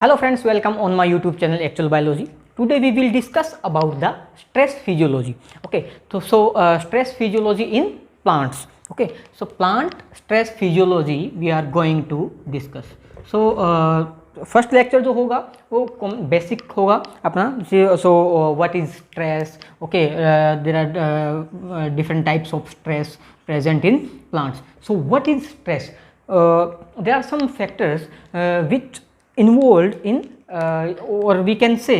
Hello friends, welcome on my YouTube channel Actual Biology. Today we will discuss about the stress physiology. Okay, so stress physiology in plants. Okay, so plant stress physiology we are going to discuss. So first lecture जो होगा वो basic होगा अपना. So what is stress. Okay, there are different types of stress present in plants. So what is stress? There are some factors which involved in or we can say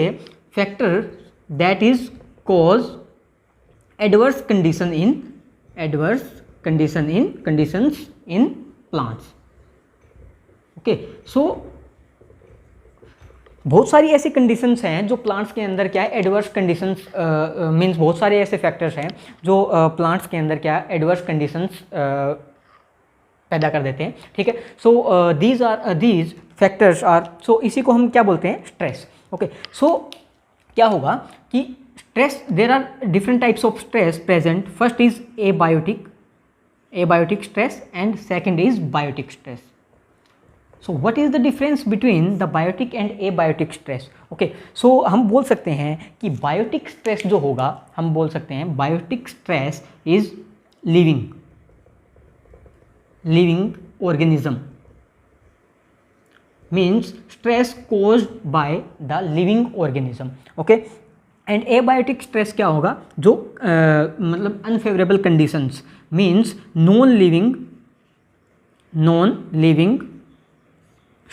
factor that is cause adverse conditions in plants. Okay, so बहुत सारी ऐसी conditions हैं जो plants के अंदर क्या है adverse conditions means बहुत सारे ऐसे फैक्टर्स हैं जो प्लांट्स के अंदर क्या है एडवर्स कंडीशंस पैदा कर देते हैं. ठीक है, सो दीज फैक्टर्स आर, सो इसी को हम क्या बोलते हैं, स्ट्रेस. ओके, सो क्या होगा कि stress, there are different types of stress present. First is abiotic stress and second is biotic stress. So what is the difference between the biotic and abiotic stress. Okay, so हम बोल सकते हैं कि biotic stress जो होगा, हम बोल सकते हैं biotic stress is living organism, means stress caused by the living organism. okay, and abiotic stress क्या होगा, जो मतलब unfavorable conditions, means non living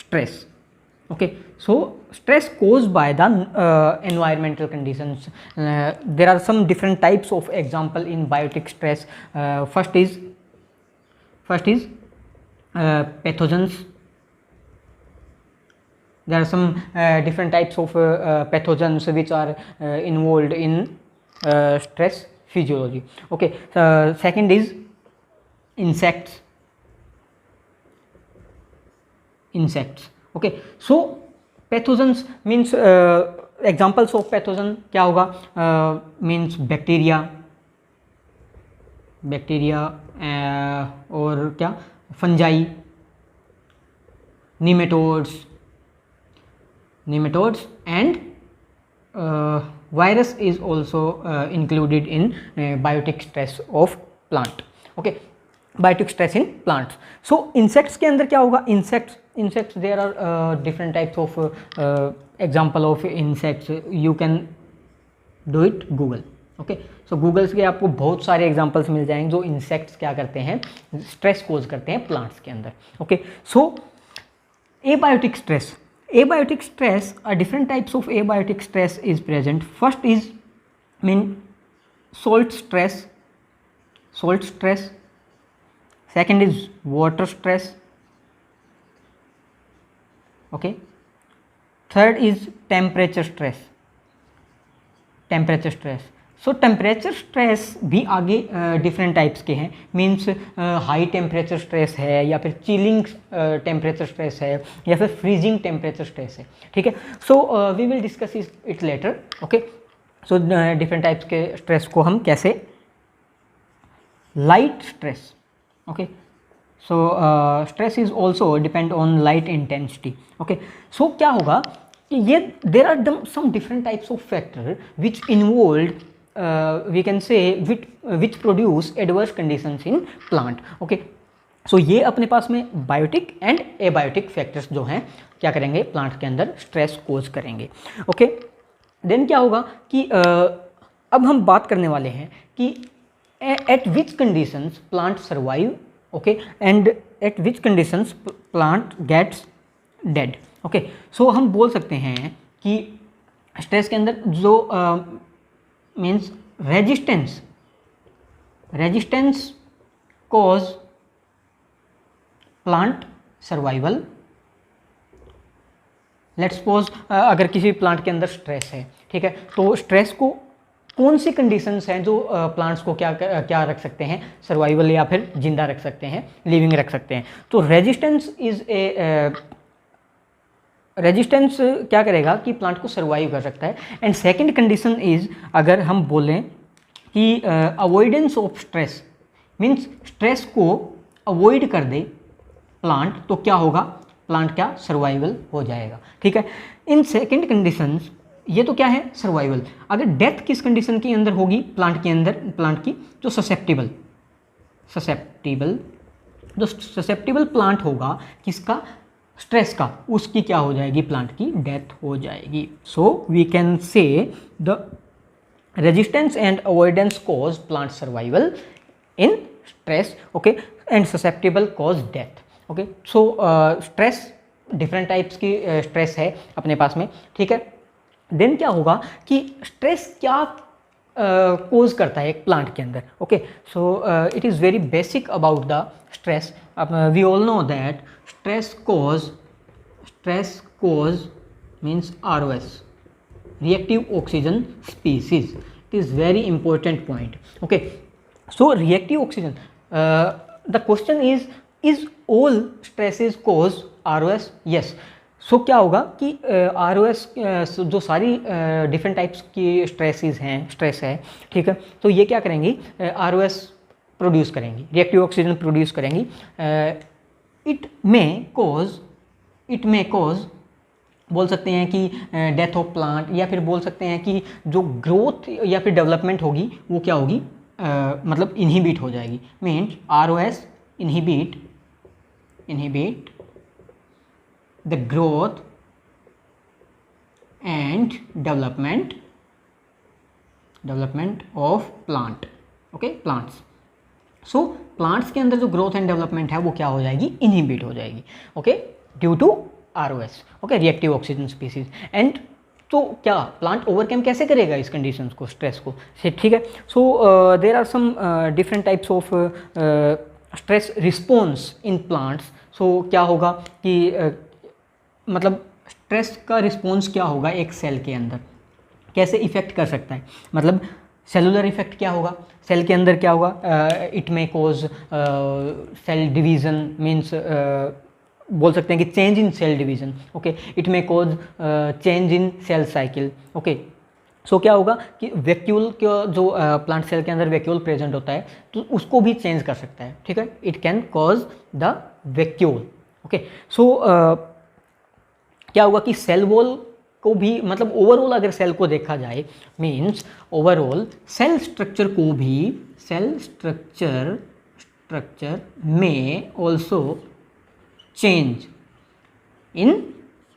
stress. okay, so stress caused by the environmental conditions. There are some different types of example in biotic stress. First is pathogens. There are some different types of pathogens which are involved in stress physiology. Okay, second is insects. Okay, so pathogens means examples of pathogen क्या होगा, means bacteria और क्या, fungi, nematodes and virus is also included in biotic stress of plant. okay, biotic stress in plants. so insects के अंदर क्या होगा, insects there are different types of example of insects. You can do it Google. Okay, so Googles के आपको बहुत सारे examples मिल जाएंगे जो इंसेक्ट्स क्या करते हैं, स्ट्रेस कोज करते हैं प्लांट्स के अंदर. Okay, so abiotic stress are different types of abiotic stress is present. First is mean salt stress. Second is water stress. Okay, third is temperature stress. So temperature stress भी आगे different types के हैं, means high temperature stress है, या फिर chilling temperature stress है, या फिर फ्रीजिंग टेम्परेचर स्ट्रेस है. ठीक है, so we will discuss it later. Okay, so different types के स्ट्रेस को हम कैसे, light stress. Okay, so stress is also depend on light intensity. Okay, so क्या होगा कि ये there are some different types of factor which involve we can say which produce adverse conditions in plant. okay, so ये अपने पास में biotic and abiotic factors जो हैं क्या करेंगे, प्लांट के अंदर स्ट्रेस कोज करेंगे. ओके, देन क्या होगा कि अब हम बात करने वाले हैं कि at which conditions plant survive. Okay, and at which conditions plant gets dead. Okay, so हम बोल सकते हैं कि स्ट्रेस के अंदर जो means resistance cause plant survival. let's suppose अगर किसी प्लांट के अंदर स्ट्रेस है, ठीक है, तो स्ट्रेस को कौन सी कंडीशंस हैं जो प्लांट्स को क्या रख सकते हैं, सर्वाइवल या फिर जिंदा रख सकते हैं, लिविंग रख सकते हैं. तो रेजिस्टेंस क्या करेगा कि प्लांट को सर्वाइव कर सकता है. एंड सेकंड कंडीशन इज, अगर हम बोलें कि avoidance of stress, means stress को अवॉइड कर दे प्लांट, तो क्या होगा, प्लांट क्या सर्वाइवल हो जाएगा, ठीक है। इन सेकेंड कंडीशंस, ये तो क्या है सर्वाइवल। अगर डेथ किस कंडीशन के अंदर होगी प्लांट के अंदर, प्लांट की जो ससेप्टिबल जो ससेप्टिबल प्लांट होगा किसका, स्ट्रेस का, उसकी क्या हो जाएगी, प्लांट की डेथ हो जाएगी। So we can say the resistance and avoidance cause plant survival in stress, okay, and susceptible cause death, okay. So stress, different types की स्ट्रेस है अपने पास में, ठीक है। देन क्या होगा कि स्ट्रेस क्या कोज करता है एक प्लांट के अंदर, okay. So it is very basic about the stress. We all know that stress cause means ROS, reactive oxygen species. It is very important point, okay. So reactive oxygen, the question is all stresses cause ROS? Yes. So क्या होगा कि ROS जो सारी different types की stress है, ठीक है, तो ये क्या करेंगी, ROS प्रोड्यूस करेंगी, रिएक्टिव ऑक्सीजन प्रोड्यूस करेंगी। इट मे कॉज बोल सकते हैं कि डेथ ऑफ प्लांट, या फिर बोल सकते हैं कि जो ग्रोथ या फिर डेवलपमेंट होगी वो क्या होगी, मतलब इनहिबिट हो जाएगी। Means ROS inhibit the growth and development of plant, okay, plants. So plants के अंदर जो ग्रोथ एंड डेवलपमेंट है वो क्या हो जाएगी, इनहिबिट हो जाएगी, okay, due to ROS, okay, reactive oxygen species. And तो क्या प्लांट ओवरकम कैसे करेगा इस कंडीशंस को, स्ट्रेस को, ठीक है। So there are some different types of stress response in plants. So क्या होगा कि मतलब स्ट्रेस का रिस्पॉन्स क्या होगा एक सेल के अंदर, कैसे इफेक्ट कर सकता है, मतलब सेलुलर इफेक्ट क्या होगा, सेल के अंदर क्या होगा, it may cause cell division, means बोल सकते हैं कि change in cell division, okay. It may cause change in cell cycle, okay. So क्या होगा कि वैक्यूल का जो प्लांट सेल के अंदर वैक्यूल प्रेजेंट होता है तो उसको भी चेंज कर सकता है, ठीक है। It can cause the vacuole, okay. So क्या होगा कि सेल वॉल को भी, मतलब ओवरऑल अगर सेल को देखा जाए, मीन्स ओवरऑल सेल स्ट्रक्चर में also change in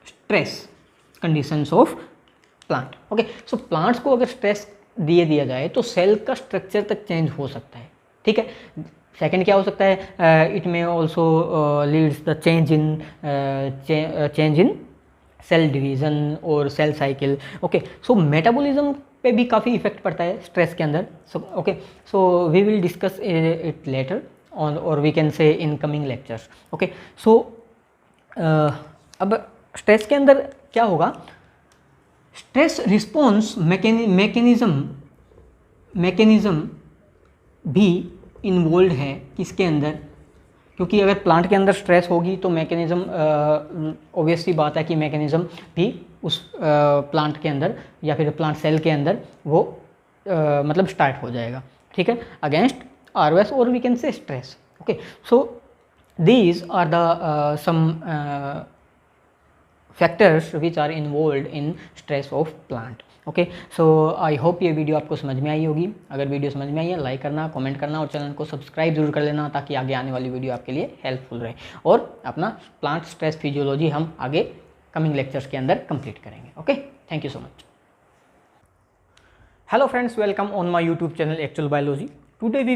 stress conditions of plant, okay. So plants को अगर स्ट्रेस दिया जाए तो सेल का स्ट्रक्चर तक चेंज हो सकता है, ठीक है। सेकंड क्या हो सकता है, it may also leads the change in cell division और cell cycle, okay. So metabolism पे भी काफ़ी इफेक्ट पड़ता है स्ट्रेस के अंदर, okay. So we will discuss it later on, और we can say in coming lectures, okay. So अब स्ट्रेस के अंदर क्या होगा, स्ट्रेस रिस्पॉन्स मैकेनिज्म भी इन्वॉल्व है किसके अंदर, क्योंकि अगर प्लांट के अंदर स्ट्रेस होगी तो मैकेनिज्म, ऑब्वियस सी बात है कि मैकेनिज्म भी उस प्लांट के अंदर या फिर प्लांट सेल के अंदर वो मतलब स्टार्ट हो जाएगा, ठीक है, अगेंस्ट ROS और we can say stress, okay. So these are the some factors which are involve in stress of plant, okay. So I hope ये वीडियो आपको समझ में आई होगी। अगर वीडियो समझ में आई है, लाइक करना, कमेंट करना और चैनल को सब्सक्राइब जरूर कर लेना, ताकि आगे आने वाली वीडियो आपके लिए हेल्पफुल रहे। और अपना प्लांट स्ट्रेस फिजियोलॉजी हम आगे कमिंग लेक्चर्स के अंदर कंप्लीट करेंगे, okay. Thank you so much. Hello friends, welcome on my YouTube channel actual biology. Today we